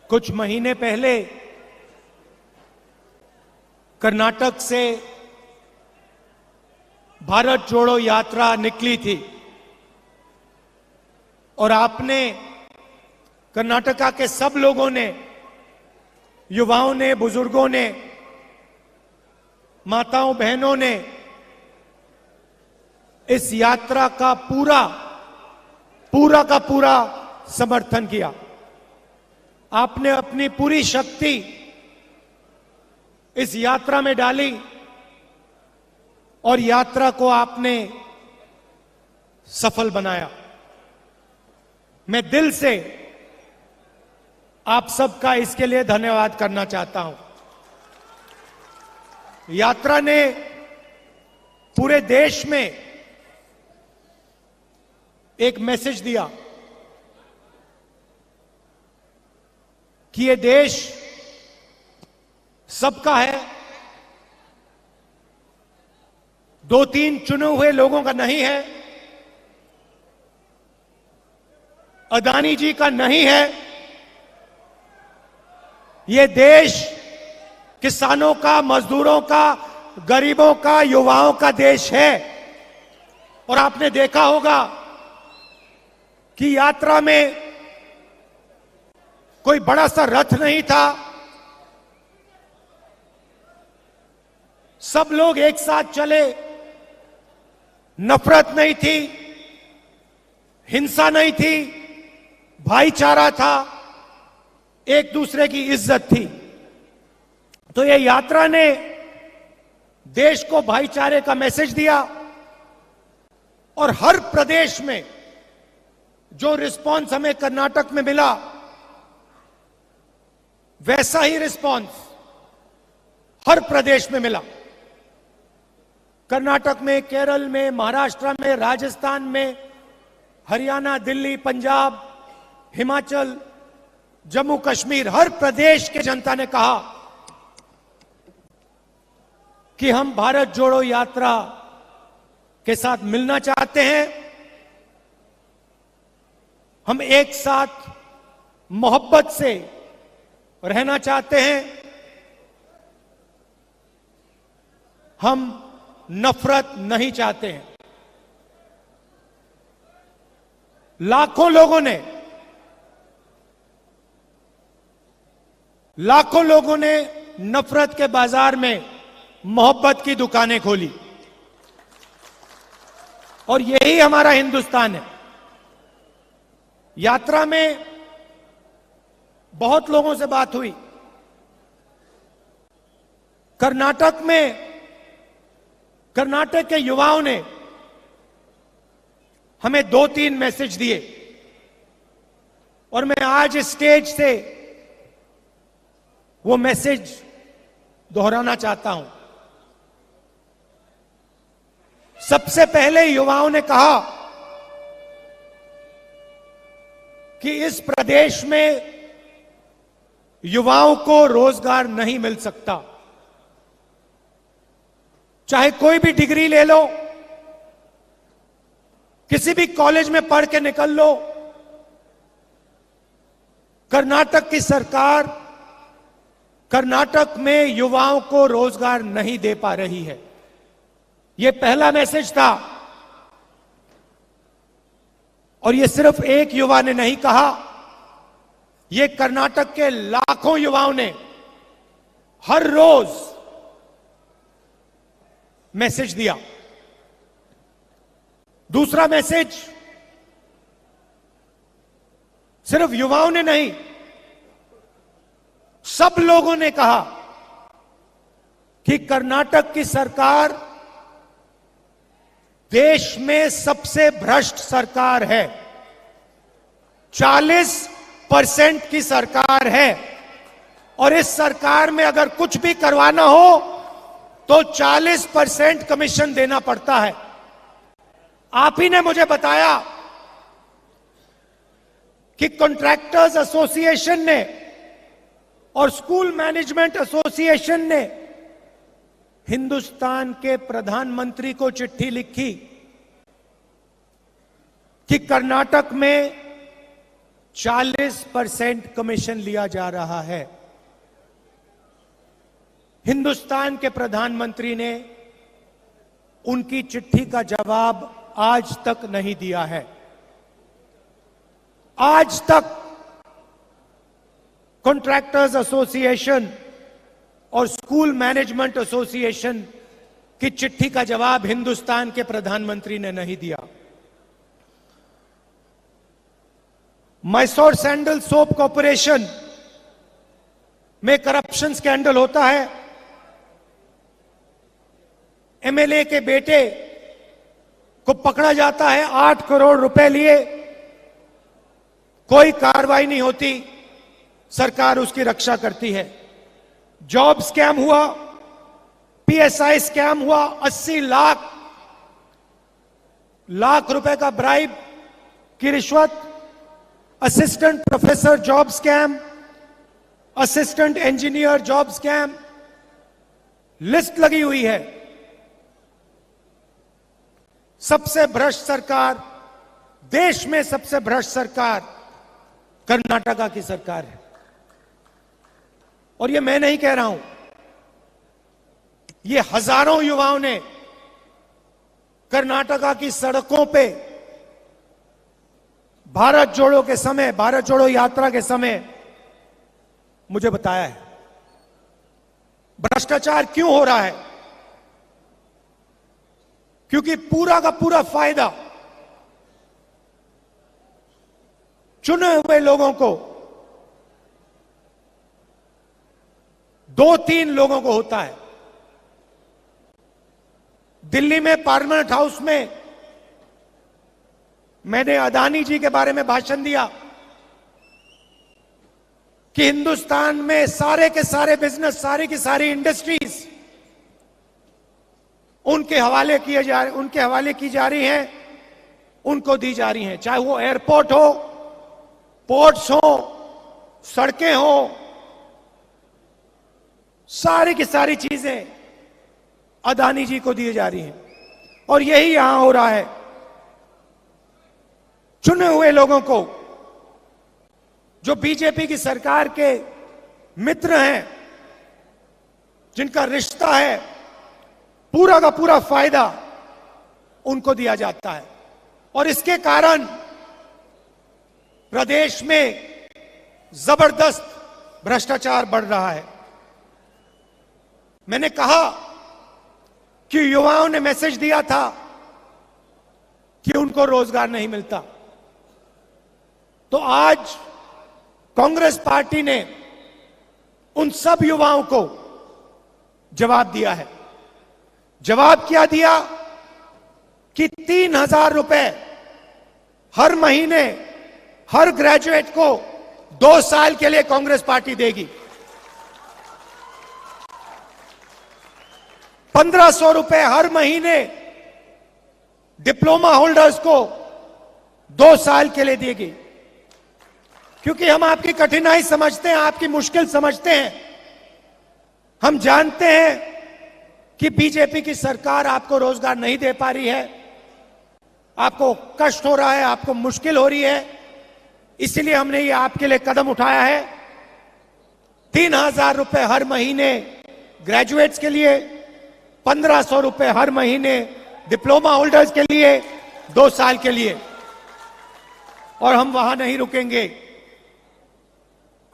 कुछ महीने पहले कर्नाटक से भारत जोड़ो यात्रा निकली थी और आपने, कर्नाटका के सब लोगों ने, युवाओं ने, बुजुर्गों ने, माताओं बहनों ने इस यात्रा का पूरा का पूरा समर्थन किया। आपने अपनी पूरी शक्ति इस यात्रा में डाली और यात्रा को आपने सफल बनाया। मैं दिल से आप सबका इसके लिए धन्यवाद करना चाहता हूं। यात्रा ने पूरे देश में एक मैसेज दिया कि ये देश सबका है, दो तीन चुने हुए लोगों का नहीं है, अदानी जी का नहीं है। ये देश किसानों का, मजदूरों का, गरीबों का, युवाओं का देश है। और आपने देखा होगा कि यात्रा में कोई बड़ा सा रथ नहीं था, सब लोग एक साथ चले, नफरत नहीं थी, हिंसा नहीं थी, भाईचारा था, एक दूसरे की इज्जत थी। तो ये यात्रा ने देश को भाईचारे का मैसेज दिया और हर प्रदेश में जो रिस्पांस हमें कर्नाटक में मिला, वैसा ही रिस्पांस हर प्रदेश में मिला। कर्नाटक में, केरल में, महाराष्ट्र में, राजस्थान में, हरियाणा, दिल्ली, पंजाब, हिमाचल, जम्मू कश्मीर, हर प्रदेश के जनता ने कहा कि हम भारत जोड़ो यात्रा के साथ मिलना चाहते हैं, हम एक साथ मोहब्बत से रहना चाहते हैं, हम नफरत नहीं चाहते हैं। लाखों लोगों ने नफरत के बाजार में मोहब्बत की दुकानें खोली और यही हमारा हिंदुस्तान है। यात्रा में बहुत लोगों से बात हुई। कर्नाटक के युवाओं ने हमें 2-3 मैसेज दिए और मैं आज इस स्टेज से वो मैसेज दोहराना चाहता हूं। सबसे पहले युवाओं ने कहा कि इस प्रदेश में युवाओं को रोजगार नहीं मिल सकता। चाहे कोई भी डिग्री ले लो, किसी भी कॉलेज में पढ़ के निकल लो, कर्नाटक की सरकार कर्नाटक में युवाओं को रोजगार नहीं दे पा रही है। यह पहला मैसेज था और यह सिर्फ एक युवा ने नहीं कहा, यह कर्नाटक के लाखों युवाओं ने हर रोज मैसेज दिया। दूसरा मैसेज सिर्फ युवाओं ने नहीं, सब लोगों ने कहा कि कर्नाटक की सरकार देश में सबसे भ्रष्ट सरकार है। 40% की सरकार है और इस सरकार में अगर कुछ भी करवाना हो तो 40% कमीशन देना पड़ता है। आप ही ने मुझे बताया कि कॉन्ट्रैक्टर्स एसोसिएशन ने और स्कूल मैनेजमेंट एसोसिएशन ने हिंदुस्तान के प्रधानमंत्री को चिट्ठी लिखी कि कर्नाटक में 40% कमीशन लिया जा रहा है। हिंदुस्तान के प्रधानमंत्री ने उनकी चिट्ठी का जवाब आज तक नहीं दिया है। आज तक कॉन्ट्रैक्टर्स एसोसिएशन और स्कूल मैनेजमेंट एसोसिएशन की चिट्ठी का जवाब हिंदुस्तान के प्रधानमंत्री ने नहीं दिया। मैसूर सैंडल सोप कॉर्पोरेशन में करप्शन स्कैंडल होता है। एमएलए के बेटे को पकड़ा जाता है, 8 करोड़ रुपए लिए, कोई कार्रवाई नहीं होती, सरकार उसकी रक्षा करती है। जॉब स्कैम हुआ, पीएसआई स्कैम हुआ, 80 लाख रुपए का ब्राइब की रिश्वत, assistant professor job scam, assistant engineer job scam, list लगी हुई है। सबसे भ्रष्ट सरकार, देश में सबसे भ्रष्ट सरकार कर्नाटका की सरकार है। और ये मैं नहीं कह रहा हूं, ये हजारों युवाओं ने कर्नाटका की सड़कों पे भारत जोड़ो के समय, भारत जोड़ो यात्रा के समय मुझे बताया है। भ्रष्टाचार क्यों हो रहा है? क्योंकि पूरा का पूरा फायदा चुने हुए लोगों को, 2-3 लोगों को होता है। दिल्ली में पार्लियामेंट हाउस में मैंने अदानी जी के बारे में भाषण दिया कि हिंदुस्तान में सारे के सारे बिजनेस, सारी की सारी इंडस्ट्रीज उनके हवाले की जा रही हैं, उनको दी जा रही हैं। चाहे वो एयरपोर्ट हो, पोर्ट्स हो, सड़कें हो, सारी की सारी चीजें अदानी जी को दी जा रही हैं। और यही यहां हो रहा है। चुने हुए लोगों को, जो बीजेपी की सरकार के मित्र हैं, जिनका रिश्ता है, पूरा का पूरा फायदा उनको दिया जाता है। और इसके कारण प्रदेश में जबरदस्त भ्रष्टाचार बढ़ रहा है। मैंने कहा कि युवाओं ने मैसेज दिया था कि उनको रोजगार नहीं मिलता, तो आज कांग्रेस पार्टी ने उन सब युवाओं को जवाब दिया है। जवाब क्या दिया कि 3,000 रुपए हर महीने हर ग्रेजुएट को 2 साल के लिए कांग्रेस पार्टी देगी। 1,500 रुपए हर महीने डिप्लोमा होल्डर्स को 2 साल के लिए देगी। क्योंकि हम आपकी कठिनाई समझते हैं, आपकी मुश्किल समझते हैं। हम जानते हैं कि बीजेपी की सरकार आपको रोजगार नहीं दे पा रही है, आपको कष्ट हो रहा है, आपको मुश्किल हो रही है। इसलिए हमने ये आपके लिए कदम उठाया है। 3,000 रुपए हर महीने ग्रेजुएट्स के लिए, 1,500 रुपए हर महीने डिप्लोमा होल्डर्स के लिए, 2 साल के लिए। और हम वहां नहीं रुकेंगे,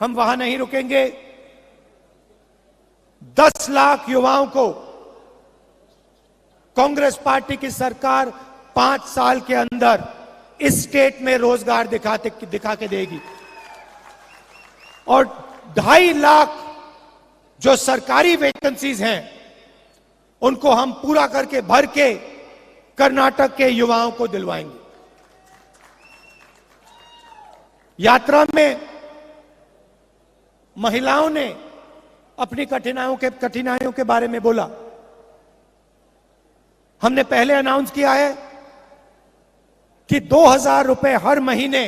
हम वहां नहीं रुकेंगे। 10 लाख युवाओं को कांग्रेस पार्टी की सरकार 5 साल के अंदर इस स्टेट में रोजगार दिखा के देगी। और 2.5 लाख जो सरकारी वैकेंसीज हैं, उनको हम पूरा करके भर के कर्नाटक के युवाओं को दिलवाएंगे। यात्रा में महिलाओं ने अपनी कठिनाइयों के बारे में बोला। हमने पहले अनाउंस किया है कि 2,000 रुपए हर महीने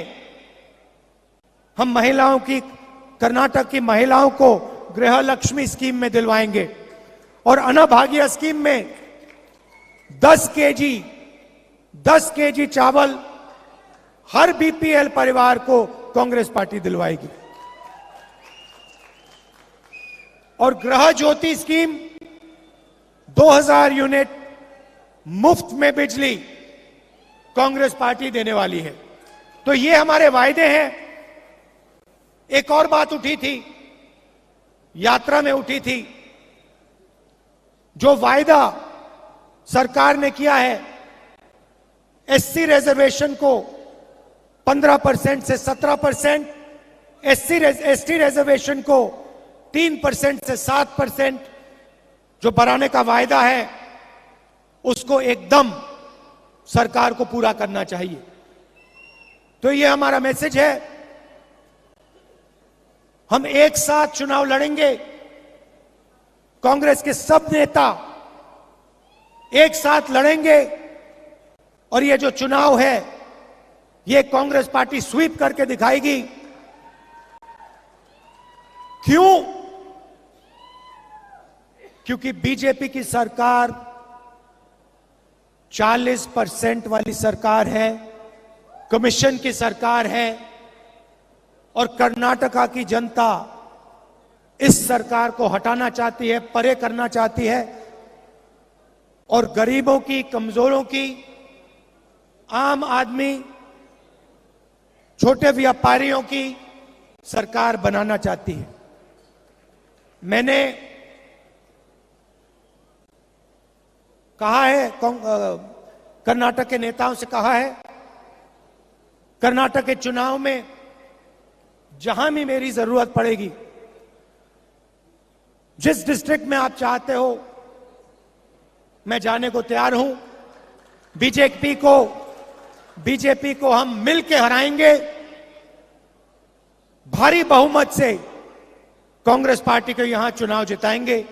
हम महिलाओं की, कर्नाटक की महिलाओं को गृह लक्ष्मी स्कीम में दिलवाएंगे। और अन्नभाग्य स्कीम में 10 केजी चावल हर बीपीएल परिवार को कांग्रेस पार्टी दिलवाएगी। और गृह ज्योति स्कीम 2000 यूनिट मुफ्त में बिजली कांग्रेस पार्टी देने वाली है। तो ये हमारे वायदे हैं। एक और बात उठी थी, यात्रा में उठी थी, जो वायदा सरकार ने किया है एससी रिजर्वेशन को 15% से 17%, एसटी रिजर्वेशन को 3% से 7% जो बढ़ाने का वायदा है, उसको एकदम सरकार को पूरा करना चाहिए। तो ये हमारा मैसेज है। हम एक साथ चुनाव लड़ेंगे। कांग्रेस के सब नेता एक साथ लड़ेंगे और ये जो चुनाव है ये कांग्रेस पार्टी स्वीप करके दिखाएगी। क्यों? क्योंकि बीजेपी की सरकार 40% वाली सरकार है, कमीशन की सरकार है और कर्नाटका की जनता इस सरकार को हटाना चाहती है, परे करना चाहती है और गरीबों की, कमजोरों की, आम आदमी, छोटे व्यापारियों की सरकार बनाना चाहती है। मैंने कहा है, कर्नाटक के नेताओं से कहा है, कर्नाटक के चुनाव में जहां भी मेरी जरूरत पड़ेगी, जिस डिस्ट्रिक्ट में आप चाहते हो मैं जाने को तैयार हूं। बीजेपी को हम मिलकर हराएंगे। भारी बहुमत से कांग्रेस पार्टी को यहां चुनाव जिताएंगे।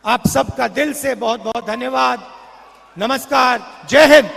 आप सबका दिल से बहुत बहुत धन्यवाद। नमस्कार। जय हिंद।